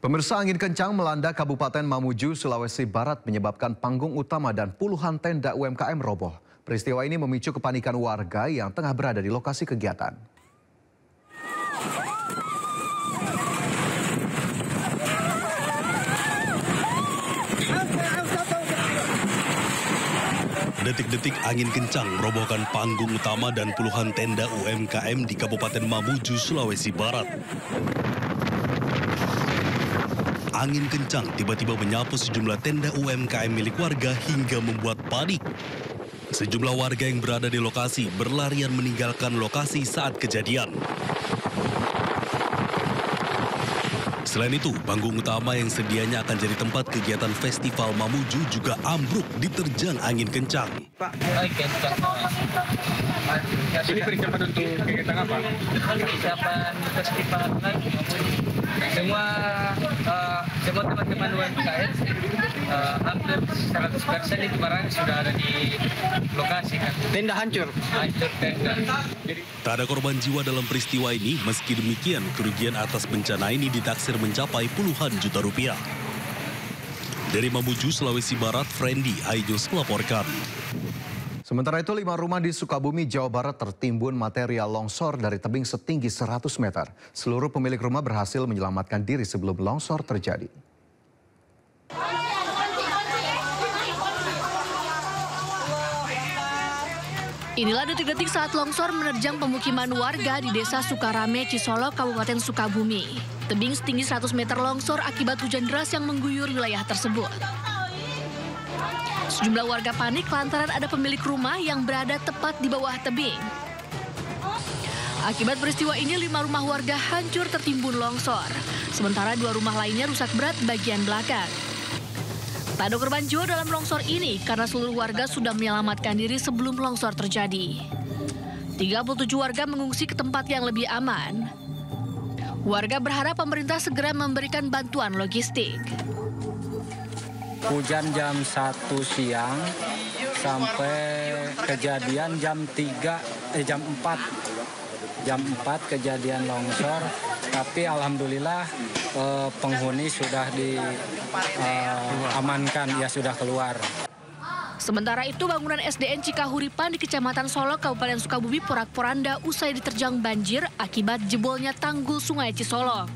Pemirsa, angin kencang melanda Kabupaten Mamuju, Sulawesi Barat menyebabkan panggung utama dan puluhan tenda UMKM roboh. Peristiwa ini memicu kepanikan warga yang tengah berada di lokasi kegiatan. Detik-detik angin kencang merobohkan panggung utama dan puluhan tenda UMKM di Kabupaten Mamuju, Sulawesi Barat. Angin kencang tiba-tiba menyapu sejumlah tenda UMKM milik warga hingga membuat panik. Sejumlah warga yang berada di lokasi berlarian meninggalkan lokasi saat kejadian. Selain itu, panggung utama yang sedianya akan jadi tempat kegiatan Festival Mamuju juga ambruk diterjang angin kencang. Pak, ini persiapan untuk kegiatan apa? Persiapan festival semua teman-teman UMKM hampir 100% itu barang sudah ada di lokasi kan. Tenda hancur? Hancur tenda. Tak ada korban jiwa dalam peristiwa ini, meski demikian kerugian atas bencana ini ditaksir mencapai puluhan juta rupiah. Dari Mamuju, Sulawesi Barat, Frendi Aius melaporkan. Sementara itu, 5 rumah di Sukabumi, Jawa Barat tertimbun material longsor dari tebing setinggi 100 meter. Seluruh pemilik rumah berhasil menyelamatkan diri sebelum longsor terjadi. Inilah detik-detik saat longsor menerjang pemukiman warga di Desa Sukarame, Cisolok, Kabupaten Sukabumi. Tebing setinggi 100 meter longsor akibat hujan deras yang mengguyur wilayah tersebut. Sejumlah warga panik lantaran ada pemilik rumah yang berada tepat di bawah tebing. Akibat peristiwa ini, 5 rumah warga hancur tertimbun longsor. Sementara 2 rumah lainnya rusak berat bagian belakang. Tak ada korban jiwa dalam longsor ini karena seluruh warga sudah menyelamatkan diri sebelum longsor terjadi. 37 warga mengungsi ke tempat yang lebih aman. Warga berharap pemerintah segera memberikan bantuan logistik. Hujan jam 1 siang sampai kejadian jam 4 kejadian longsor, tapi alhamdulillah penghuni sudah diamankan, ya sudah keluar. Sementara itu, bangunan SDN Cikahuripan di Kecamatan Solok, Kabupaten Sukabumi porak-poranda usai diterjang banjir akibat jebolnya tanggul Sungai Cisolok.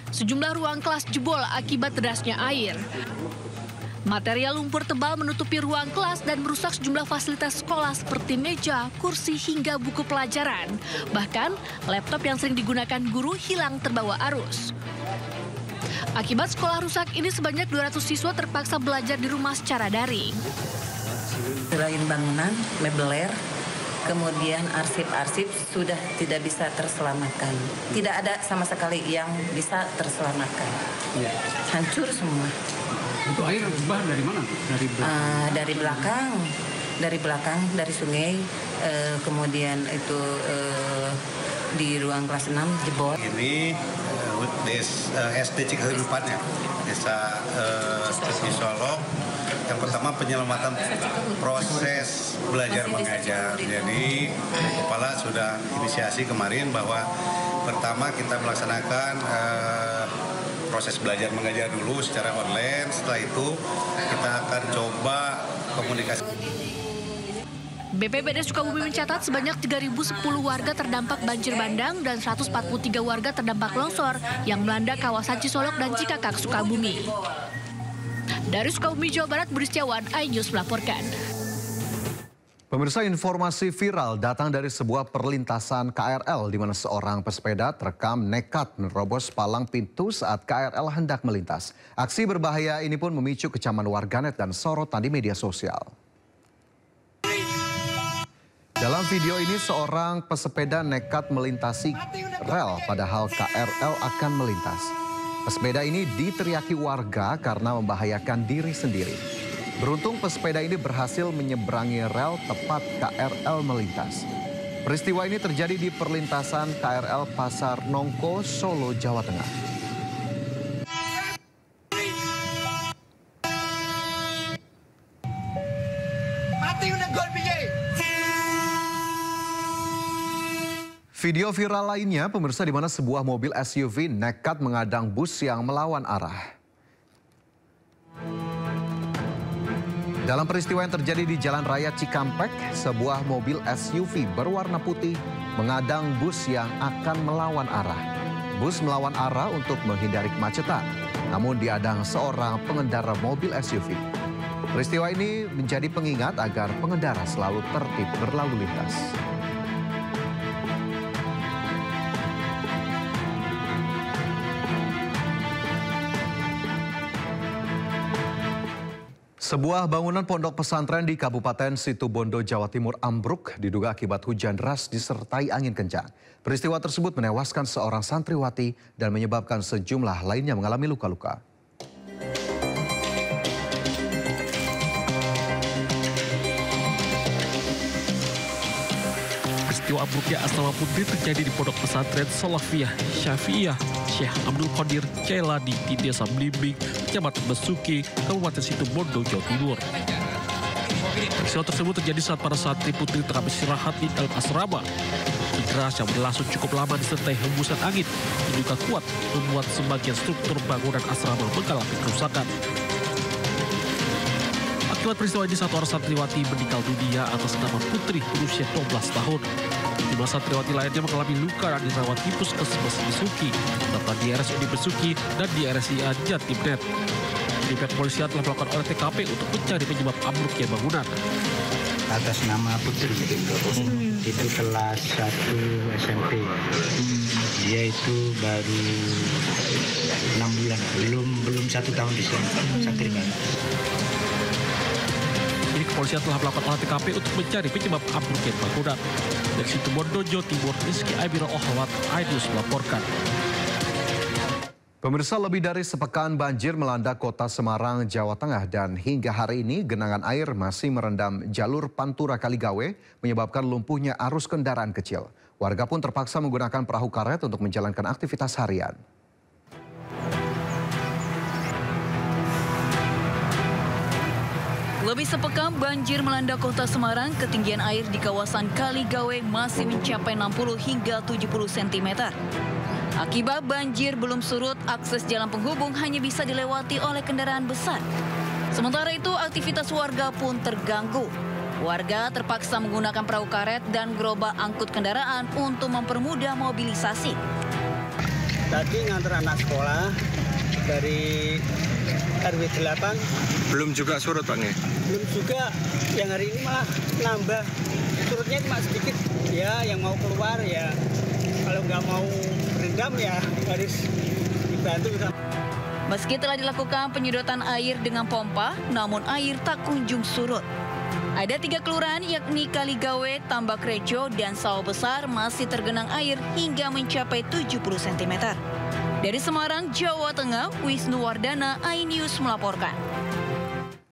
Sejumlah ruang kelas jebol akibat derasnya air. Material lumpur tebal menutupi ruang kelas dan merusak sejumlah fasilitas sekolah seperti meja, kursi, hingga buku pelajaran. Bahkan, laptop yang sering digunakan guru hilang terbawa arus. Akibat sekolah rusak ini, sebanyak 200 siswa terpaksa belajar di rumah secara daring. Selain bangunan, mebeler, kemudian arsip-arsip sudah tidak bisa terselamatkan. Tidak ada sama sekali yang bisa terselamatkan. Hancur semua. Itu air bah dari mana? Dari belakang, dari sungai, kemudian itu di ruang kelas 6 jebol. Ini SD Cikahuripan ya, Desa Cisolok. Yang pertama penyelamatan proses belajar mengajar. Jadi kepala sudah inisiasi kemarin bahwa pertama kita melaksanakan proses belajar mengajar dulu secara online. Setelah itu kita akan coba komunikasi. BPBD Sukabumi mencatat sebanyak 3.010 warga terdampak banjir bandang dan 143 warga terdampak longsor yang melanda kawasan Cisolok dan Cikakak, Sukabumi. Dari Sukabumi, Jawa Barat, Budi Setiawan, iNews melaporkan. Pemirsa, informasi viral datang dari sebuah perlintasan KRL di mana seorang pesepeda terekam nekat menerobos palang pintu saat KRL hendak melintas. Aksi berbahaya ini pun memicu kecaman warganet dan sorotan di media sosial. Dalam video ini, seorang pesepeda nekat melintasi rel padahal KRL akan melintas. Pesepeda ini diteriaki warga karena membahayakan diri sendiri. Beruntung pesepeda ini berhasil menyeberangi rel tepat KRL melintas. Peristiwa ini terjadi di perlintasan KRL Pasar Nongko, Solo, Jawa Tengah. Video viral lainnya, pemirsa, di mana sebuah mobil SUV nekat mengadang bus yang melawan arah. Dalam peristiwa yang terjadi di Jalan Raya Cikampek, sebuah mobil SUV berwarna putih mengadang bus yang akan melawan arah. Bus melawan arah untuk menghindari kemacetan, namun diadang seorang pengendara mobil SUV. Peristiwa ini menjadi pengingat agar pengendara selalu tertib berlalu lintas. Sebuah bangunan pondok pesantren di Kabupaten Situbondo, Jawa Timur ambruk diduga akibat hujan deras disertai angin kencang. Peristiwa tersebut menewaskan seorang santriwati dan menyebabkan sejumlah lainnya mengalami luka-luka. Peristiwa ambruknya asrama putri terjadi di pondok pesantren Salafiyah Syafi'iyah Syekh Abdul Qadir Jailani di Desa Blimbing, Kecamatan Besuki, Kabupaten Situbondo, Jawa Timur. Peristiwa tersebut terjadi saat para santri putri tengah beristirahat di dalam asrama. Hujan deras yang berlangsung cukup lama disertai hembusan angin diduga kuat membuat sebagian struktur bangunan asrama mengalami kerusakan. Akibat peristiwa ini, satu orang santriwati meninggal dunia atas nama Putri berusia 12 tahun. 5 santriwati lainnya mengalami luka dan dirawat di Puskesmas Besuki, serta di RSUD Besuki dan di RSIA Jatimnet. Pihak kepolisian telah melakukan olah TKP untuk mencari penyebab ambruknya bangunan. Atas nama Putri, itu kelas 1 SMP. Dia itu baru 6 bulan, belum 1 tahun di sini, santri baru. Kepolisian telah melakukan olah TKP untuk mencari penyebab ambruknya bangunan. Dari Situbondo, Jawa Timur, Rizky Abiro Ohwat, iNews melaporkan. Pemirsa, lebih dari sepekan banjir melanda kota Semarang, Jawa Tengah, dan hingga hari ini genangan air masih merendam jalur Pantura Kaligawe, menyebabkan lumpuhnya arus kendaraan kecil. Warga pun terpaksa menggunakan perahu karet untuk menjalankan aktivitas harian. Lebih sepekan banjir melanda kota Semarang, ketinggian air di kawasan Kaligawe masih mencapai 60 hingga 70 cm. Akibat banjir belum surut, akses jalan penghubung hanya bisa dilewati oleh kendaraan besar. Sementara itu, aktivitas warga pun terganggu. Warga terpaksa menggunakan perahu karet dan gerobak angkut kendaraan untuk mempermudah mobilisasi. Tadi ngantar anak sekolah dari RW 8. Belum juga surut, Pak nih? Belum juga, yang hari ini malah nambah. Surutnya cuma sedikit, ya yang mau keluar ya, kalau nggak mau berendam ya harus dibantu. Meski telah dilakukan penyedotan air dengan pompa, namun air tak kunjung surut. Ada 3 kelurahan yakni Kaligawe, Tambak Rejo, dan Sawah Besar masih tergenang air hingga mencapai 70 cm. Dari Semarang, Jawa Tengah, Wisnu Wardana, iNews melaporkan.